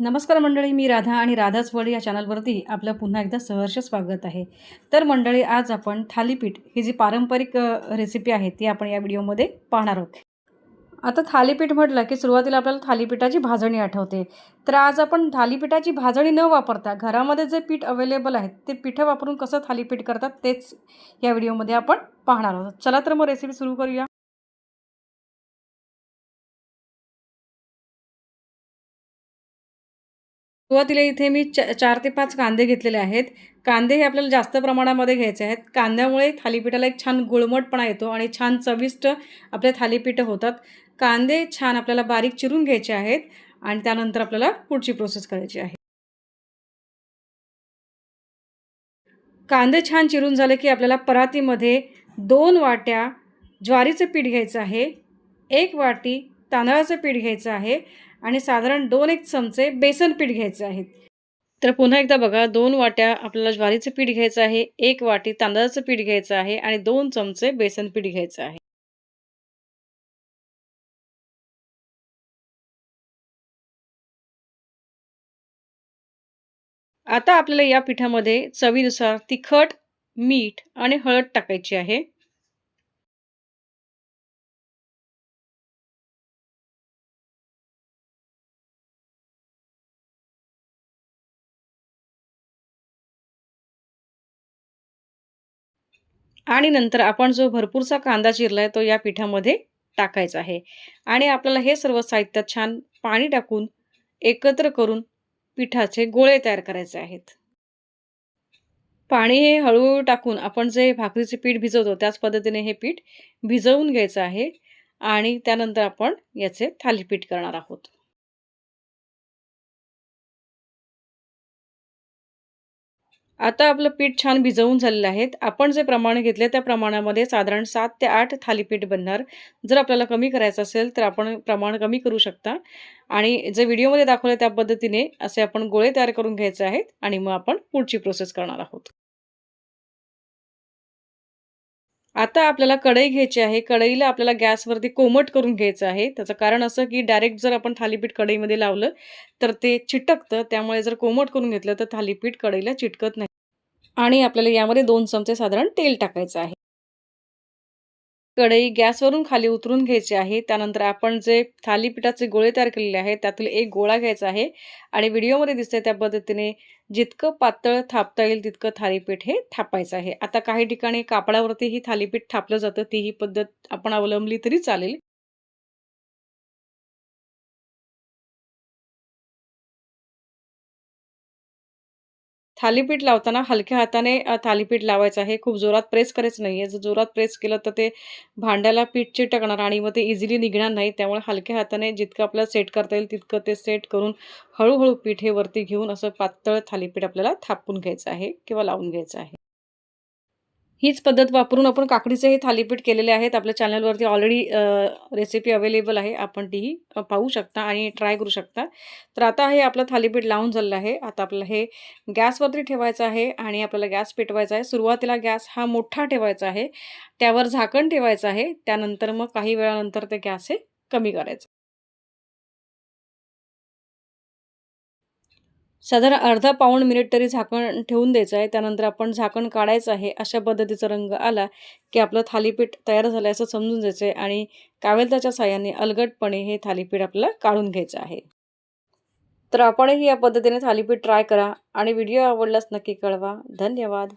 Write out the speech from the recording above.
नमस्कार मंडळी, मी राधा आणि राधाच वर्ल्ड या चॅनलवरती आपलं पुन्हा एकदा सहर्ष स्वागत आहे. तर मंडळी, आज आपण थालीपीठ ही जी पारंपरिक रेसिपी आहे ती आपण या व्हिडिओमध्ये पाहणार आहोत. आता थालीपीठ म्हटलं की सुरुवातीला आपल्याला थालीपीठाची भाजणी आठवते. तर आज आपण थालीपीठाची भाजणी न वापरता घरामध्ये जे पीठ अवेलेबल आहे ते पीठं वापरून कसं थालीपीठ करतात तेच या व्हिडिओमध्ये आपण पाहणार आहोत. चला तर मग रेसिपी सुरू करूया. सुरुवातीला इथे मी 4 ते 5 कांदे घेतलेले आहेत. कांदे हे आपल्याला जास्त प्रमाणामध्ये घ्यायचे आहेत. कांद्यामुळे थालीपीठाला एक छान गुळमटपणा येतो आणि छान चविष्ट आपले थालीपीठं होतात. कांदे छान आपल्याला बारीक चिरून घ्यायचे आहेत आणि त्यानंतर आपल्याला पुढची प्रोसेस करायची आहे. कांदे छान चिरून झाले की आपल्याला परातीमध्ये 2 वाट्या ज्वारीचं पीठ घ्यायचं आहे, 1 वाटी तांदळाचं पीठ घ्यायचं आहे आणि साधारण 2-1 चमचे बेसन पीठ घ्यायचे आहेत. तर पुन्हा एकदा बघा, 2 वाट्या आपल्याला ज्वारीचं पीठ घ्यायचं आहे, 1 वाटी तांदळाचं पीठ घ्यायचं आहे आणि 2 चमचे बेसन पीठ घ्यायचं आहे. आता आपल्याला या पिठामध्ये चवीनुसार तिखट, मीठ आणि हळद टाकायची आहे. आणि नंतर आपण जो भरपूरसा कांदा चिरलाय तो या पिठामध्ये टाकायचा आहे आणि आपल्याला हे सर्व साहित्य छान पाणी टाकून एकत्र करून पिठाचे गोळे तयार करायचे आहेत. पाणी हे हळू टाकून आपण जे भाकरीचे पीठ भिजवतो त्याच पद्धतीने हे पीठ भिजवून घ्यायचं आहे आणि त्यानंतर आपण याचे थालीपीठ करणार आहोत. आता आपलं पीठ छान भिजवून झालेलं आहे. आपण जे प्रमाण घेतले त्या प्रमाणामध्ये साधारण 7 ते 8 थालीपीठ बनणार. जर आपल्याला कमी करायचं असेल तर आपण प्रमाण कमी करू शकता आणि जे व्हिडिओमध्ये दाखवलं त्या पद्धतीने असे आपण गोळे तयार करून घ्यायचे आहेत आणि मग आपण पुढची प्रोसेस करणार आहोत. आता आपल्याला कढई घ्यायची आहे. कढईला आपल्याला गॅसवरती कोमट करून घ्यायचं आहे. त्याचं कारण असं की डायरेक्ट जर आपण थालीपीठ कढईमध्ये लावलं तर ते चिटकतं. त्यामुळे जर कोमट करून घेतलं तर थालीपीठ कढईला चिटकत नाही. आणि आपल्याला यामध्ये 2 चमचे साधारण तेल टाकायचं आहे. कढई गॅसवरून खाली उतरून घ्यायची आहे. त्यानंतर आपण जे थालीपीठाचे गोळे तयार केलेले आहेत, त्यातील एक गोळा घ्यायचा आहे आणि व्हिडिओमध्ये दिसतंय त्या पद्धतीने जितकं पातळ थापता येईल तितकं थालीपीठ हे थापायचं आहे. आता काही ठिकाणी कापडावरती ही थालीपीठ थापलं जातं. ती ही पद्धत आपण अवलंबली तरी चालेल. थालीपीठ लावताना हलक्या हाताने थालीपीठ लावायचं आहे. खूप जोरात प्रेस करायचं नाहीये. जर जोरात प्रेस केलं तर ते भांड्याला पीठ चिटकणार आणि मग ते इझिली निघणार नाही. त्यामुळे हलक्या हाताने जितकं आपल्याला सेट करता येईल तितकं ते सेट करून हळू पीठ हे वरती घेऊन असं पातळ थालीपीठ आपल्याला थापून घ्यायचं आहे किंवा लावून घ्यायचं आहे. हीच पद्धत वापरून आपण काकडीचेही थालीपीठ केलेले आहेत. आपल्या चॅनलवरती ऑलरेडी रेसिपी अवेलेबल आहे. आपण तीही पाहू शकता आणि ट्राय करू शकता. तर आता हे आपलं थालीपीठ लावून झालेलं आहे. आता आपल्याला हे गॅसवरती ठेवायचं आहे आणि आपल्याला गॅस पेटवायचा आहे. सुरुवातीला गॅस हा मोठा ठेवायचा आहे. त्यावर झाकण ठेवायचं आहे. त्यानंतर मग काही वेळानंतर ते गॅस हे कमी करायचं. साधारण अर्धा पाऊण मिनिट तरी झाकण ठेवून द्यायचं आहे. त्यानंतर आपण झाकण काढायचं आहे. अशा पद्धतीचा रंग आला, की आपलं थालीपीठ तयार झालं असं समजून जायचं आहे आणि कावेलताच्या साहाय्याने अलगदपणे हे थालीपीठ आपल्याला काढून घ्यायचं आहे. तर आपणही या पद्धतीने थालीपीठ ट्राय करा आणि व्हिडिओ आवडल्यास नक्की कळवा. धन्यवाद.